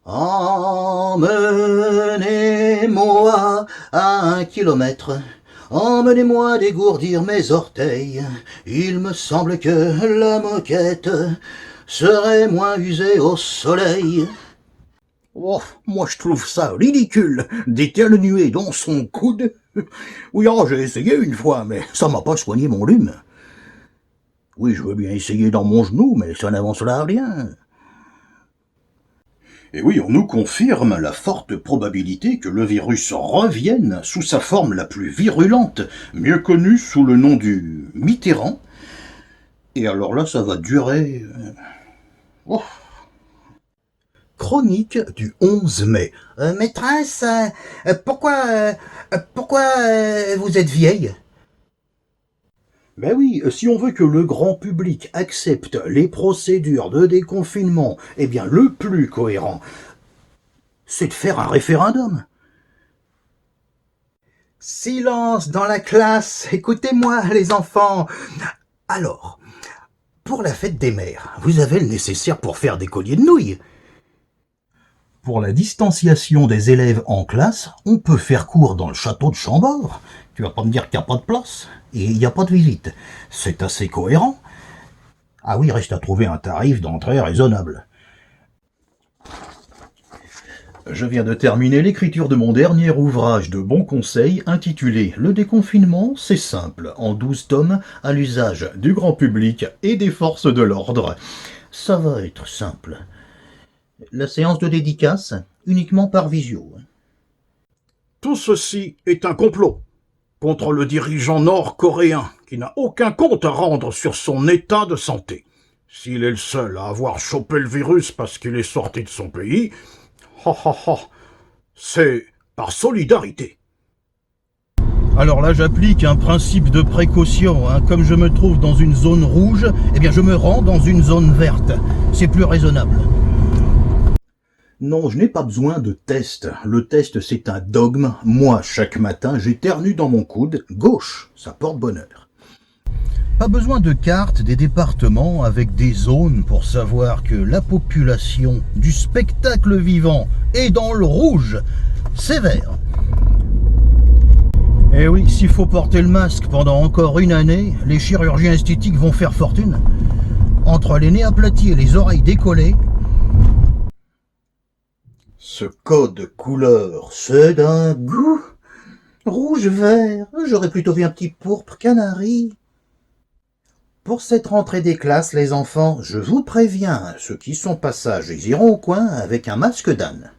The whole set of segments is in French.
Emmenez-moi à 1 kilomètre, emmenez-moi dégourdir mes orteils. Il me semble que la moquette serait moins usée au soleil. Oh, moi je trouve ça ridicule d'éternuer dans son coude. Oui, j'ai essayé une fois, mais ça m'a pas soigné mon rhume. Oui, je veux bien essayer dans mon genou, mais ça n'avancera à rien. Et oui, on nous confirme la forte probabilité que le virus revienne sous sa forme la plus virulente, mieux connue sous le nom du Mitterrand. Et alors là, ça va durer... Oh. Chronique du 11 mai. Maîtresse, pourquoi vous êtes vieille? Ben oui, si on veut que le grand public accepte les procédures de déconfinement, eh bien le plus cohérent, c'est de faire un référendum. Silence dans la classe, écoutez-moi les enfants. Alors, pour la fête des mères, vous avez le nécessaire pour faire des colliers de nouilles. Pour la distanciation des élèves en classe, on peut faire cours dans le château de Chambord. Tu vas pas me dire qu'il n'y a pas de place et il n'y a pas de visite. C'est assez cohérent. Ah oui, reste à trouver un tarif d'entrée raisonnable. Je viens de terminer l'écriture de mon dernier ouvrage de bons conseils intitulé « Le déconfinement, c'est simple » en 12 tomes à l'usage du grand public et des forces de l'ordre. Ça va être simple. La séance de dédicace, uniquement par visio. Tout ceci est un complot contre le dirigeant nord-coréen qui n'a aucun compte à rendre sur son état de santé. S'il est le seul à avoir chopé le virus parce qu'il est sorti de son pays, c'est par solidarité. Alors là, j'applique un principe de précaution. Comme je me trouve dans une zone rouge, eh bien je me rends dans une zone verte. C'est plus raisonnable. Non, je n'ai pas besoin de test. Le test, c'est un dogme. Moi, chaque matin, j'éternue dans mon coude gauche. Ça porte bonheur. Pas besoin de carte des départements avec des zones pour savoir que la population du spectacle vivant est dans le rouge. Sévère. Eh oui, s'il faut porter le masque pendant encore une année, les chirurgiens esthétiques vont faire fortune. Entre les nez aplatis et les oreilles décollées, ce code couleur, c'est d'un goût. Rouge-vert, j'aurais plutôt vu un petit pourpre canari. Pour cette rentrée des classes, les enfants, je vous préviens, ceux qui sont pas sages, ils iront au coin avec un masque d'âne.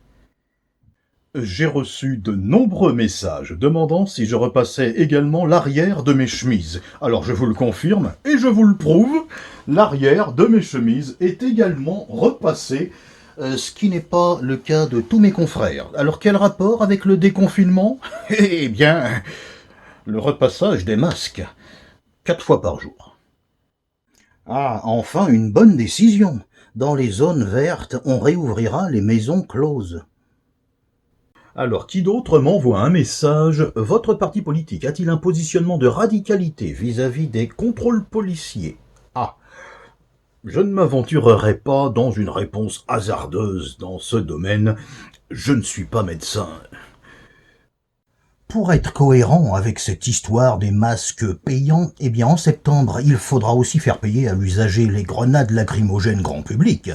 J'ai reçu de nombreux messages demandant si je repassais également l'arrière de mes chemises. Alors je vous le confirme et je vous le prouve, l'arrière de mes chemises est également repassé. Ce qui n'est pas le cas de tous mes confrères. Alors quel rapport avec le déconfinement? Eh bien, le repassage des masques, 4 fois par jour. Ah, enfin une bonne décision. Dans les zones vertes, on réouvrira les maisons closes. Alors, qui d'autre m'envoie un message? Votre parti politique a-t-il un positionnement de radicalité vis-à-vis des contrôles policiers? Ah, je ne m'aventurerai pas dans une réponse hasardeuse dans ce domaine. Je ne suis pas médecin. Pour être cohérent avec cette histoire des masques payants, eh bien en septembre, il faudra aussi faire payer à l'usager les grenades lacrymogènes grand public.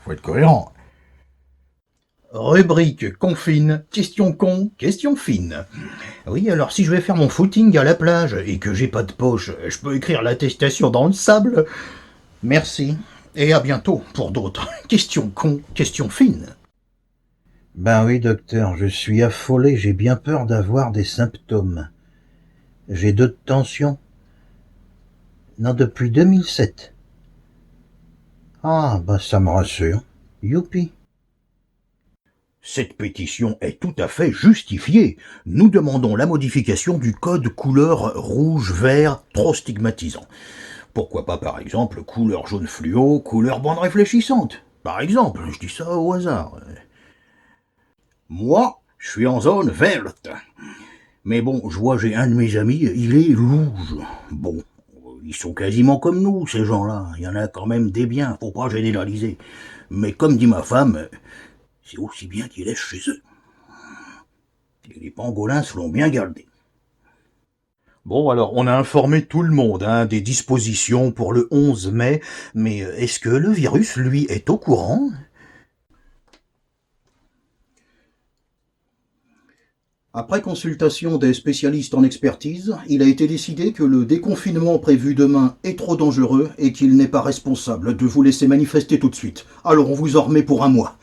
Faut être cohérent. Rubrique confine, question con, question fine. Oui, alors si je vais faire mon footing à la plage et que j'ai pas de poche, je peux écrire l'attestation dans le sable. Merci, et à bientôt pour d'autres questions con, questions fines. Ben oui, docteur, je suis affolé, j'ai bien peur d'avoir des symptômes. J'ai 2 de tension. Non, depuis 2007. Ah, ben ça me rassure. Youpi. Cette pétition est tout à fait justifiée. Nous demandons la modification du code couleur rouge-vert trop stigmatisant. Pourquoi pas, par exemple, couleur jaune fluo, couleur bande réfléchissante? Par exemple, je dis ça au hasard. Moi, je suis en zone verte. Mais bon, je vois, j'ai un de mes amis, il est rouge. Bon, ils sont quasiment comme nous, ces gens-là. Il y en a quand même des biens, faut pas généraliser. Mais comme dit ma femme, c'est aussi bien qu'il est chez eux. Et les pangolins se l'ont bien gardé. Bon, alors, on a informé tout le monde des dispositions pour le 11 mai, mais est-ce que le virus, lui, est au courant? Après consultation des spécialistes en expertise, il a été décidé que le déconfinement prévu demain est trop dangereux et qu'il n'est pas responsable de vous laisser manifester tout de suite. Alors on vous en remet pour un mois.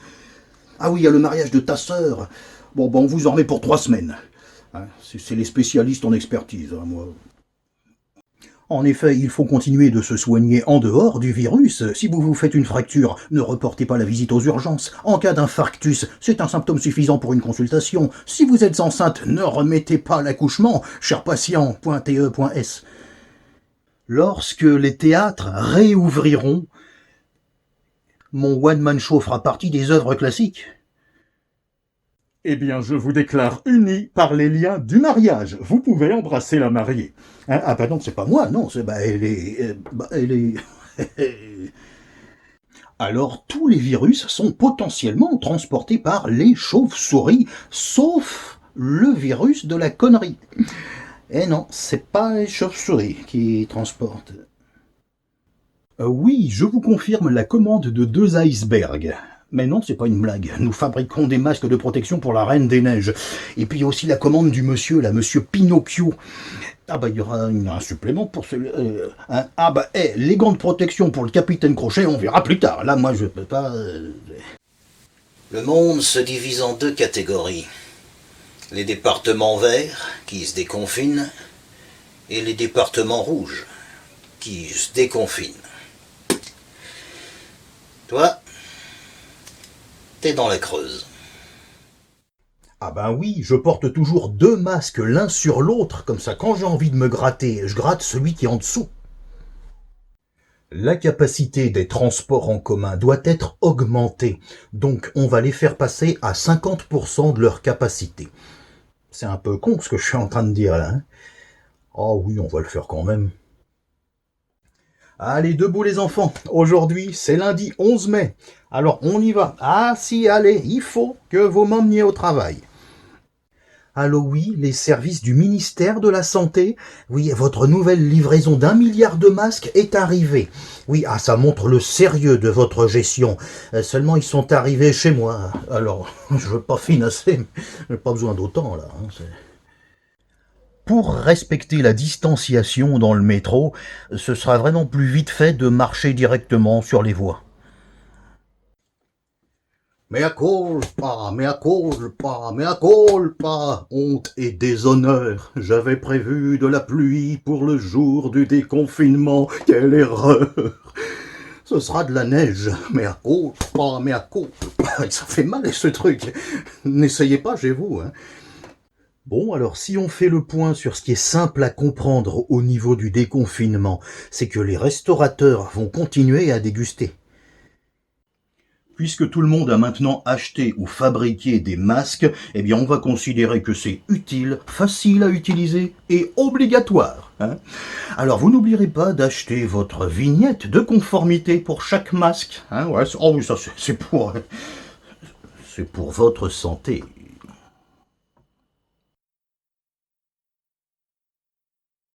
Ah oui, il y a le mariage de ta sœur. Bon, on vous en remet pour 3 semaines. Hein, c'est les spécialistes en expertise, hein, moi. En effet, il faut continuer de se soigner en dehors du virus. Si vous vous faites une fracture, ne reportez pas la visite aux urgences. En cas d'infarctus, c'est un symptôme suffisant pour une consultation. Si vous êtes enceinte, ne remettez pas l'accouchement, cher patient.te.s. Lorsque les théâtres réouvriront, mon one-man show fera partie des œuvres classiques. Eh bien, je vous déclare unis par les liens du mariage. Vous pouvez embrasser la mariée. Hein, ah bah non, c'est pas moi, non, elle est... Alors, tous les virus sont potentiellement transportés par les chauves-souris, sauf le virus de la connerie. Eh non, c'est pas les chauves-souris qui transportent. Oui, je vous confirme la commande de 2 icebergs. Mais non, c'est pas une blague. Nous fabriquons des masques de protection pour la Reine des Neiges. Et puis il y a aussi la commande du monsieur, là, monsieur Pinocchio. Ah bah il y aura un supplément pour celui... les gants de protection pour le capitaine Crochet, on verra plus tard. Là, moi, je peux pas... Le monde se divise en 2 catégories. Les départements verts, qui se déconfinent, et les départements rouges, qui se déconfinent. Toi, t'es dans la Creuse. Ah ben oui, je porte toujours 2 masques l'un sur l'autre, comme ça quand j'ai envie de me gratter, je gratte celui qui est en dessous. La capacité des transports en commun doit être augmentée, donc on va les faire passer à 50% de leur capacité. C'est un peu con ce que je suis en train de dire là. Oh oui, on va le faire quand même. Allez, debout les enfants, aujourd'hui c'est lundi 11 mai, alors on y va. Ah si, allez, il faut que vous m'emmeniez au travail. Allô oui, les services du ministère de la Santé. Oui, votre nouvelle livraison d'1 milliard de masques est arrivée. Oui, ça montre le sérieux de votre gestion. Seulement, ils sont arrivés chez moi. Alors, je veux pas finasser, mais j'ai pas besoin d'autant, là. Pour respecter la distanciation dans le métro, ce sera vraiment plus vite fait de marcher directement sur les voies. Mea culpa, mea culpa, mea culpa, honte et déshonneur. J'avais prévu de la pluie pour le jour du déconfinement. Quelle erreur! Ce sera de la neige. Mea culpa, mea culpa. Ça fait mal ce truc. N'essayez pas chez vous, hein. Bon, alors si on fait le point sur ce qui est simple à comprendre au niveau du déconfinement, c'est que les restaurateurs vont continuer à déguster. Puisque tout le monde a maintenant acheté ou fabriqué des masques, eh bien on va considérer que c'est utile, facile à utiliser et obligatoire. Hein. Alors vous n'oublierez pas d'acheter votre vignette de conformité pour chaque masque. Hein, ouais, oh oui, ça c'est pour votre santé.